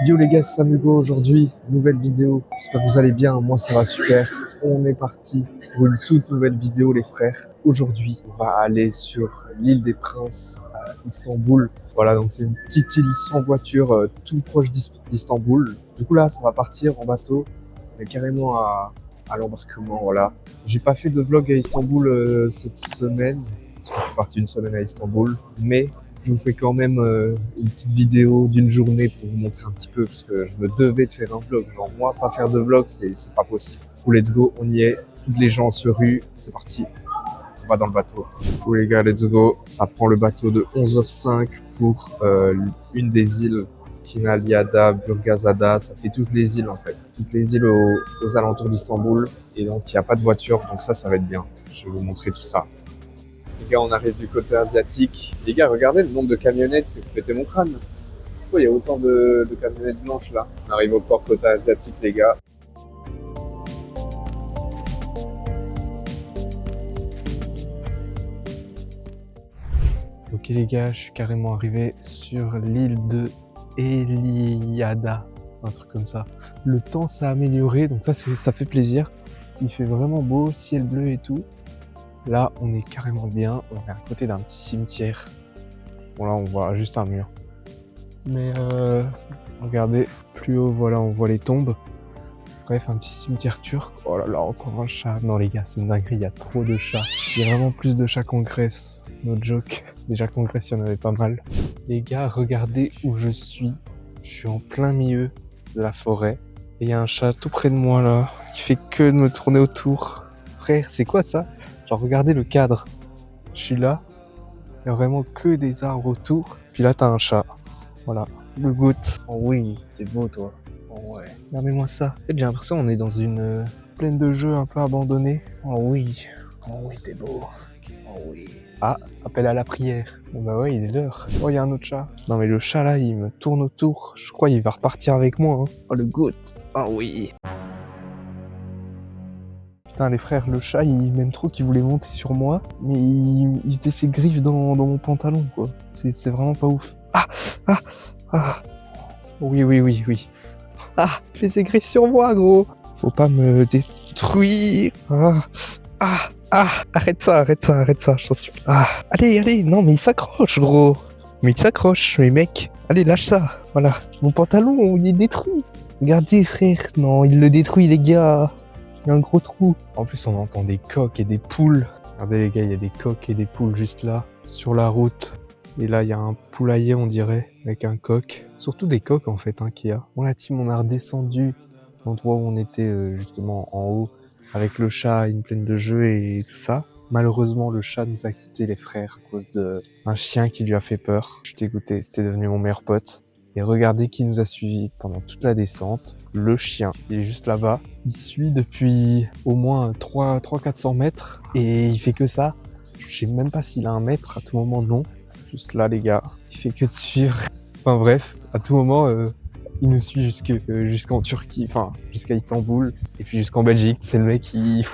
Yo les gars, c'est Samugo aujourd'hui, nouvelle vidéo. J'espère que vous allez bien, moi ça va super. On est parti pour une toute nouvelle vidéo les frères. Aujourd'hui, on va aller sur l'île des Princes à Istanbul. Voilà, donc c'est une petite île sans voiture, tout proche d'Istanbul. Du coup là, ça va partir en bateau, on est carrément à l'embarquement, voilà. J'ai pas fait de vlog à Istanbul cette semaine, parce que je suis parti une semaine à Istanbul, mais je vous fais quand même une petite vidéo d'une journée pour vous montrer un petit peu, parce que je me devais de faire un vlog. Genre moi, pas faire de vlog, c'est pas possible. Du coup, let's go, on y est. Toutes les gens se ruent, c'est parti. On va dans le bateau. Du coup les gars, let's go. Ça prend le bateau de 11h05 pour une des îles, Kinaliada, Burgazada. Ça fait toutes les îles en fait. Toutes les îles aux alentours d'Istanbul. Et donc il n'y a pas de voiture, donc ça va être bien. Je vais vous montrer tout ça. Les gars, on arrive du côté asiatique. Les gars, regardez le nombre de camionnettes, c'est pour péter mon crâne. Pourquoi il y a autant de camionnettes blanches là? On arrive au port côté asiatique, les gars. Ok les gars, je suis carrément arrivé sur l'île de Eliada, un truc comme ça. Le temps s'est amélioré, donc ça fait plaisir. Il fait vraiment beau, ciel bleu et tout. Là, on est carrément bien. On est à côté d'un petit cimetière. Bon, là, on voit juste un mur. Mais regardez, plus haut, voilà, on voit les tombes. Bref, un petit cimetière turc. Oh là là, encore un chat. Non, les gars, c'est une dinguerie. Il y a trop de chats. Il y a vraiment plus de chats qu'en Grèce. No joke. Déjà qu'en Grèce, il y en avait pas mal. Les gars, regardez où je suis. Je suis en plein milieu de la forêt. Et il y a un chat tout près de moi, là, qui fait que de me tourner autour. Frère, c'est quoi ça? Genre, regardez le cadre. Je suis là. Il y a vraiment que des arbres autour. Puis là, t'as un chat. Voilà. Le goût. Oh oui, t'es beau, toi. Oh ouais. Regardez-moi ça. En fait, j'ai l'impression qu'on est dans une plaine de jeux un peu abandonnée. Oh oui. Oh oui, t'es beau. Oh oui. Ah, appel à la prière. Bon bah ouais, il est l'heure. Oh, il y a un autre chat. Non mais le chat là, il me tourne autour. Je crois qu'il va repartir avec moi. Hein. Oh, le goût. Oh oui. Putain, les frères, le chat, il m'aime trop qu'il voulait monter sur moi, mais il faisait ses griffes dans mon pantalon, quoi. C'est vraiment pas ouf. Ah. Oui. Ah, il fait ses griffes sur moi, gros. Faut pas me détruire. Arrête ça, je t'en supplie. Ah, allez, non, mais il s'accroche, gros. Mais mec. Allez, lâche ça. Voilà. Mon pantalon, il est détruit. Regardez, frère. Non, il le détruit, les gars. Il y a un gros trou. En plus, on entend des coqs et des poules. Regardez les gars, il y a des coqs et des poules juste là, sur la route. Et là, il y a un poulailler, on dirait, avec un coq. Surtout des coqs, en fait, qu'il y a. Bon, la team, on a redescendu l'endroit où on était, justement, en haut, avec le chat, une plaine de jeux et tout ça. Malheureusement, le chat nous a quittés, les frères, à cause d'un chien qui lui a fait peur. Je suis dégoûté, c'était devenu mon meilleur pote. Et regardez qui nous a suivis pendant toute la descente. Le chien, il est juste là-bas. Il suit depuis au moins 300-400 mètres. Et il fait que ça. Je sais même pas s'il a 1 mètre. À tout moment, non. Juste là, les gars. Il fait que de suivre. Enfin bref, à tout moment, il nous suit jusqu'en Turquie. Enfin, jusqu'à Istanbul. Et puis jusqu'en Belgique. C'est le mec qui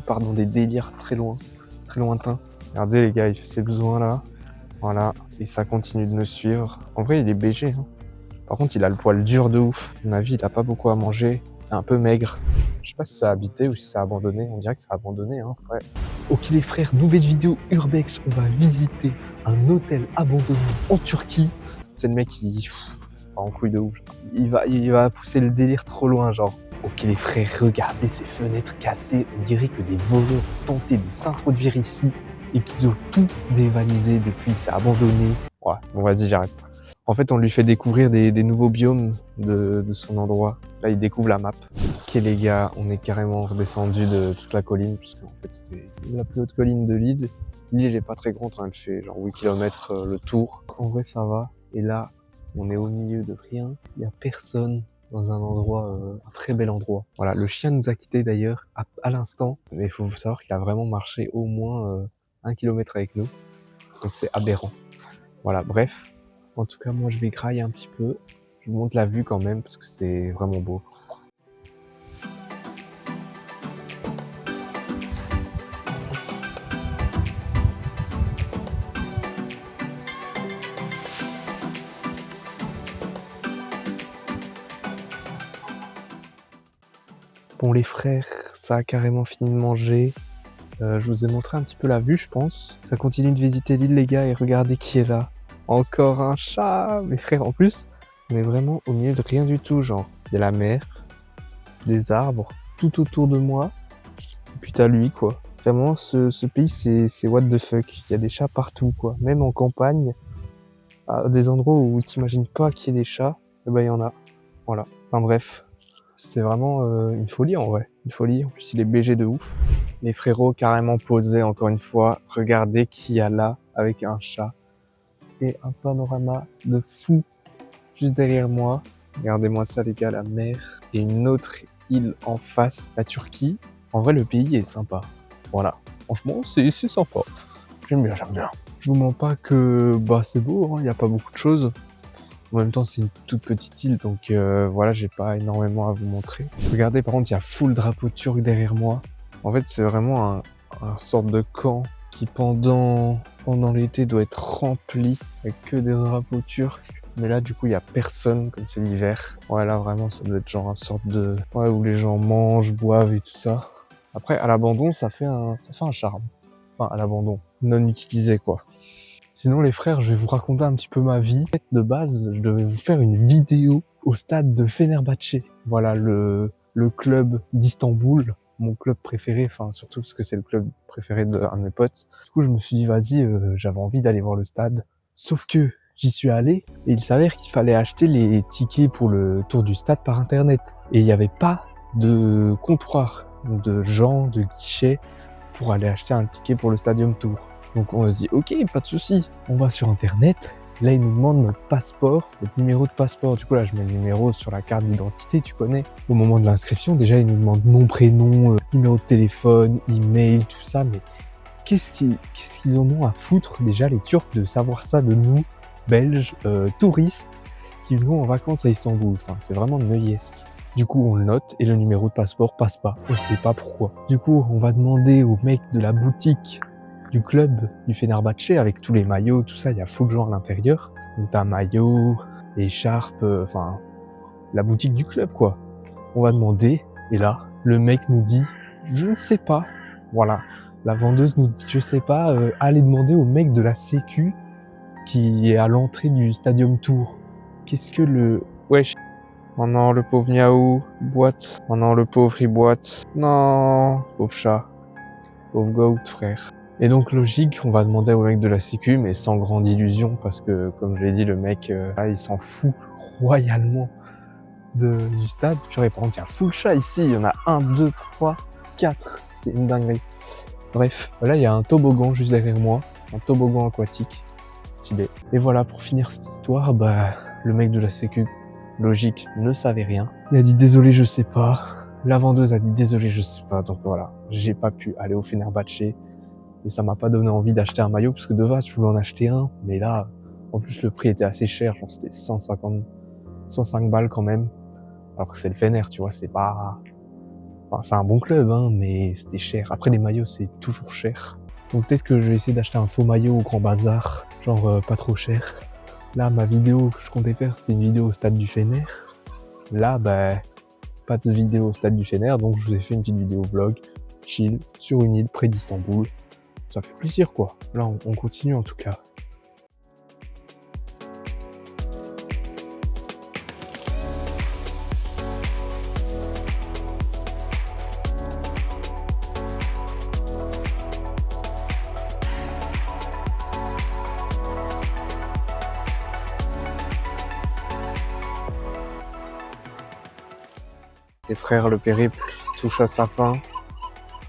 part dans des délires très loin. Très lointains. Regardez, les gars, il fait ses besoins là. Voilà, et ça continue de me suivre. En vrai, il est BG. Hein. Par contre, il a le poil dur de ouf. À mon avis, il a pas beaucoup à manger. Il est un peu maigre. Je sais pas si ça a habité ou si ça a abandonné. On dirait que ça a abandonné. Hein. Ouais. Ok les frères, nouvelle vidéo Urbex. On va visiter un hôtel abandonné en Turquie. C'est le mec qui part en couille de ouf. Il va pousser le délire trop loin, genre. Ok les frères, regardez ces fenêtres cassées. On dirait que des voleurs ont tenté de s'introduire ici. Et qu'ils ont tout dévalisé depuis, c'est abandonné. Ouais, bon vas-y, j'arrête. En fait, on lui fait découvrir des nouveaux biomes de son endroit. Là, il découvre la map. Ok les gars, on est carrément redescendu de toute la colline, puisque en fait, c'était la plus haute colline de l'île. L'île est pas très grande, hein, elle fait genre 8 km le tour. En vrai, ça va. Et là, on est au milieu de rien. Il n'y a personne dans un endroit, un très bel endroit. Voilà, le chien nous a quittés d'ailleurs à l'instant. Mais il faut savoir qu'il a vraiment marché au moins 1 kilomètre avec nous, donc c'est aberrant. Voilà, bref, en tout cas moi je vais grailler un petit peu, je vous montre la vue quand même parce que c'est vraiment beau. Bon, les frères, ça a carrément fini de manger. Je vous ai montré un petit peu la vue, je pense. Ça continue de visiter l'île, les gars, et regardez qui est là. Encore un chat, mes frères. En plus, on est vraiment au milieu de rien du tout. Genre, il y a la mer, des arbres, tout autour de moi. Et puis t'as lui, quoi. Vraiment, ce pays, c'est what the fuck. Il y a des chats partout, quoi. Même en campagne, à des endroits où t'imagines pas qu'il y ait des chats, eh ben il y en a. Voilà. Enfin bref, c'est vraiment une folie en vrai. Une folie. En plus, il est BG de ouf. Les frérots carrément posés, encore une fois. Regardez qui y a là avec un chat. Et un panorama de fou juste derrière moi. Regardez-moi ça, les gars, la mer. Et une autre île en face, la Turquie. En vrai, le pays est sympa. Voilà. Franchement, c'est sympa. J'aime bien, j'aime bien. Je vous mens pas que c'est beau, il n'y a pas beaucoup de choses. En même temps, c'est une toute petite île, donc voilà, j'ai pas énormément à vous montrer. Regardez, par contre, il y a full drapeau turc derrière moi. En fait, c'est vraiment un sorte de camp qui, pendant l'été, doit être rempli avec que des drapeaux turcs. Mais là, du coup, il y a personne, comme c'est l'hiver. Ouais, là, vraiment, ça doit être genre une sorte de... Ouais, où les gens mangent, boivent et tout ça. Après, à l'abandon, ça fait un charme. Enfin, à l'abandon. Non utilisé, quoi. Sinon, les frères, je vais vous raconter un petit peu ma vie. De base, je devais vous faire une vidéo au stade de Fenerbahçe. Voilà, le club d'Istanbul. Mon club préféré, enfin, surtout parce que c'est le club préféré d'un de mes potes. Du coup, je me suis dit, vas-y, j'avais envie d'aller voir le stade. Sauf que j'y suis allé et il s'avère qu'il fallait acheter les tickets pour le tour du stade par internet. Et il n'y avait pas de comptoir, de gens, de guichets pour aller acheter un ticket pour le Stadium Tour. Donc on se dit, ok, pas de souci, on va sur internet. Là, il nous demande notre passeport, notre numéro de passeport. Du coup, là, je mets le numéro sur la carte d'identité, tu connais. Au moment de l'inscription, déjà, il nous demande nom, prénom, numéro de téléphone, email, tout ça. Mais qu'est-ce qu'ils en ont à foutre, déjà, les Turcs, de savoir ça de nous, Belges, touristes, qui venons en vacances à Istanbul. Enfin, c'est vraiment neuillesque. Du coup, on le note et le numéro de passeport passe pas. On sait pas pourquoi. Du coup, on va demander au mec de la boutique du club du Fenerbahçe avec tous les maillots, tout ça, il y a full gens à l'intérieur. Donc t'as maillot, écharpe, enfin, la boutique du club, quoi. On va demander, et là, le mec nous dit, je ne sais pas. Voilà. La vendeuse nous dit, je sais pas, allez demander au mec de la sécu qui est à l'entrée du Stadium Tour. Qu'est-ce que le... Wesh. Oh non, le pauvre miaou, boite. Oh non, le pauvre, il boite. Non, pauvre chat. Pauvre goat, frère. Et donc, logique, on va demander au mec de la sécu, mais sans grande illusion, parce que, comme je l'ai dit, le mec, il s'en fout royalement du stade. Purée, par contre, il y a full chat ici. Il y en a 1, 2, 3, 4. C'est une dinguerie. Bref, là, il y a un toboggan juste derrière moi. Un toboggan aquatique. Stylé. Et voilà, pour finir cette histoire, le mec de la sécu, logique, ne savait rien. Il a dit désolé, je sais pas. La vendeuse a dit désolé, je sais pas. Donc voilà, j'ai pas pu aller au Fenerbahçe et ça m'a pas donné envie d'acheter un maillot parce que de base je voulais en acheter un, mais là, en plus le prix était assez cher, genre c'était 105 balles quand même. Alors que c'est le Fener, tu vois, c'est pas... Enfin, c'est un bon club, hein, mais c'était cher. Après les maillots, c'est toujours cher. Donc peut-être que je vais essayer d'acheter un faux maillot au Grand Bazar, genre pas trop cher. Là, ma vidéo que je comptais faire, c'était une vidéo au stade du Fener. Là, pas de vidéo au stade du Fener, donc je vous ai fait une petite vidéo vlog, chill, sur une île près d'Istanbul. Ça fait plaisir, quoi. Là, on continue en tout cas. Les frères, le périple touche à sa fin.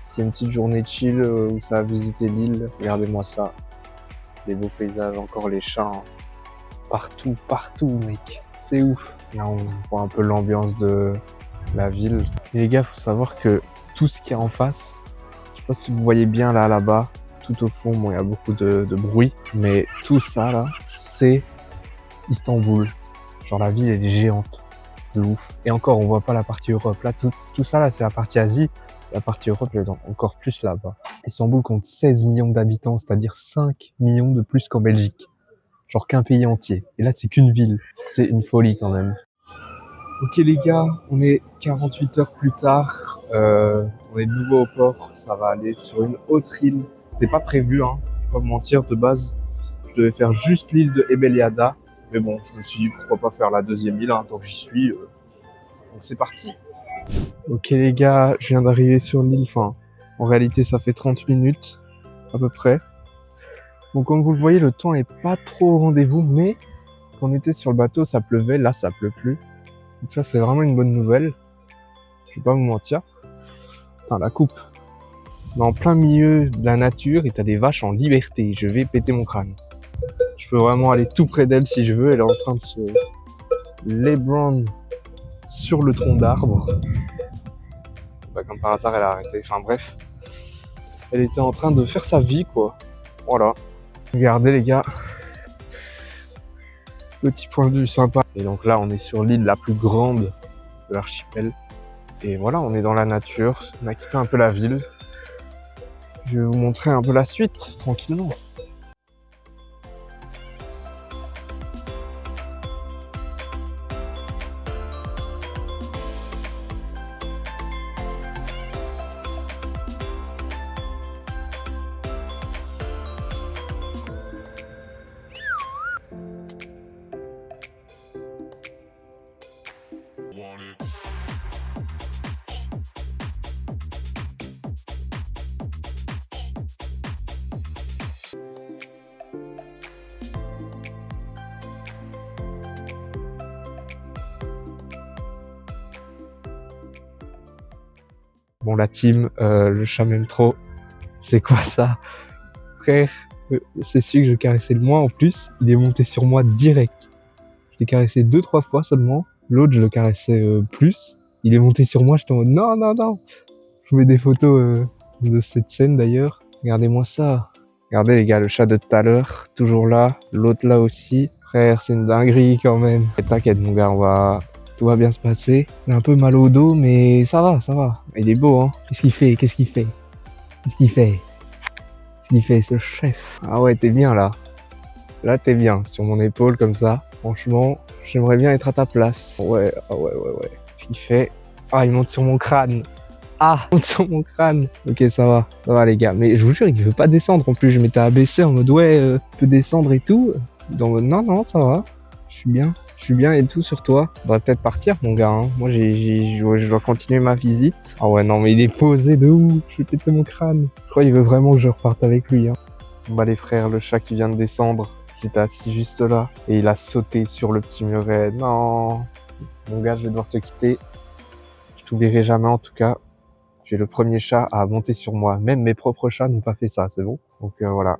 C'était une petite journée de chill où ça a visité l'île. Regardez-moi ça. Des beaux paysages, encore les chats. Hein. Partout, mec. C'est ouf. Là, on voit un peu l'ambiance de la ville. Et les gars, faut savoir que tout ce qui est en face, je sais pas si vous voyez bien là-bas, tout au fond, bon, il y a beaucoup de bruit, mais tout ça là, c'est Istanbul. Genre la ville, elle est géante. De ouf. Et encore, on voit pas la partie Europe. Là, tout ça là, c'est la partie Asie. La partie Europe, elle est encore plus là-bas. Istanbul compte 16 millions d'habitants, c'est-à-dire 5 millions de plus qu'en Belgique. Genre qu'un pays entier. Et là, c'est qu'une ville. C'est une folie quand même. Ok les gars, on est 48 heures plus tard, on est de nouveau au port, ça va aller sur une autre île. C'était pas prévu, hein, je vais pas vous mentir, de base, je devais faire juste l'île de Ebeliada, mais bon, je me suis dit pourquoi pas faire la deuxième île, hein, tant que j'y suis, donc c'est parti. Ok les gars, je viens d'arriver sur l'île, enfin, en réalité ça fait 30 minutes, à peu près. Donc comme vous le voyez, le temps est pas trop au rendez-vous, mais quand on était sur le bateau, ça pleuvait, là ça pleut plus. Donc ça, c'est vraiment une bonne nouvelle. Je vais pas vous mentir. Putain, la coupe. On est en plein milieu de la nature et t'as des vaches en liberté. Je vais péter mon crâne. Je peux vraiment aller tout près d'elle si je veux. Elle est en train de se l'ébranler sur le tronc d'arbre. Bah, comme par hasard, elle a arrêté. Enfin bref. Elle était en train de faire sa vie, quoi. Voilà. Regardez, les gars. Petit point de vue sympa. Et donc là, on est sur l'île la plus grande de l'archipel. Et voilà, on est dans la nature, on a quitté un peu la ville. Je vais vous montrer un peu la suite, tranquillement. Bon, la team, le chat m'aime trop. C'est quoi ça? Frère, c'est celui que je caressais le moins en plus. Il est monté sur moi direct. Je l'ai caressé 2-3 fois seulement. L'autre, je le caressais plus. Il est monté sur moi, j'étais en mode non, non, non. Je vous mets des photos de cette scène d'ailleurs. Regardez-moi ça. Regardez les gars, le chat de tout à l'heure, toujours là. L'autre là aussi. Frère, c'est une dinguerie quand même. Et t'inquiète mon gars, tout va bien se passer. Il a un peu mal au dos, mais ça va, ça va. Il est beau, hein. Qu'est-ce qu'il fait? Qu'est-ce qu'il fait? Qu'est-ce qu'il fait? Qu'est-ce qu'il fait, ce chef? Ah ouais, t'es bien là. Là, t'es bien, sur mon épaule comme ça. Franchement, j'aimerais bien être à ta place. Ouais, ah ouais. Qu'est-ce qu'il fait? Ah, il monte sur mon crâne. Ah, il monte sur mon crâne. Ok, ça va les gars. Mais je vous jure, il veut pas descendre en plus. Je m'étais abaissé en mode ouais, il peut descendre et tout. Dans mode non, ça va. Je suis bien et tout sur toi. On devrait peut-être partir, mon gars. Hein. Moi, je dois continuer ma visite. Ah ouais, non, mais il est posé de ouf. Je vais péter mon crâne. Je crois qu'il veut vraiment que je reparte avec lui. Hein. Bah les frères, le chat qui vient de descendre. J'étais assis juste là. Et il a sauté sur le petit muret. Non. Mon gars, je vais devoir te quitter. Je t'oublierai jamais en tout cas. Tu es le premier chat à monter sur moi. Même mes propres chats n'ont pas fait ça, c'est bon? Donc voilà.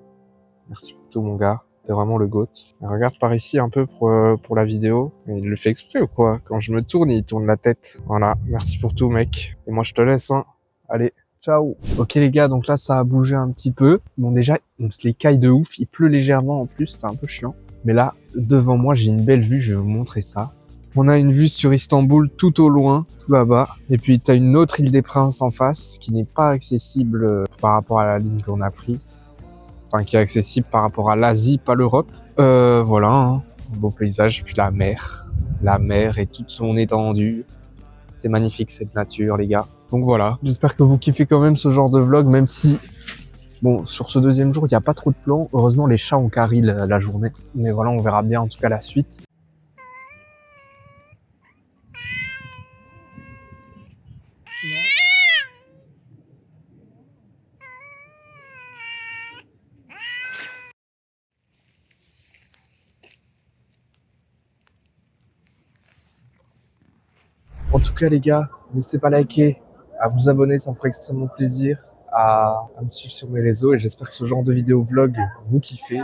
Merci pour tout, mon gars. T'es vraiment le GOAT. Regarde par ici un peu pour la vidéo. Il le fait exprès ou quoi? Quand je me tourne, il tourne la tête. Voilà. Merci pour tout, mec. Et moi, je te laisse, hein. Allez. Ciao. Ok, les gars. Donc là, ça a bougé un petit peu. Bon, déjà, on se les caille de ouf. Il pleut légèrement en plus. C'est un peu chiant. Mais là, devant moi, j'ai une belle vue. Je vais vous montrer ça. On a une vue sur Istanbul tout au loin, tout là-bas. Et puis, t'as une autre île des Princes en face qui n'est pas accessible par rapport à la ligne qu'on a pris. Enfin, qui est accessible par rapport à l'Asie, pas l'Europe. Voilà, hein. Un beau paysage. Puis la mer et toute son étendue. C'est magnifique, cette nature, les gars. Donc voilà. J'espère que vous kiffez quand même ce genre de vlog, même si... Bon, sur ce deuxième jour, il n'y a pas trop de plans. Heureusement, les chats ont carré la journée. Mais voilà, on verra bien en tout cas la suite. En tout cas, les gars, n'hésitez pas à liker, à vous abonner, ça me ferait extrêmement plaisir, à me suivre sur mes réseaux et j'espère que ce genre de vidéo vlog vous kiffez.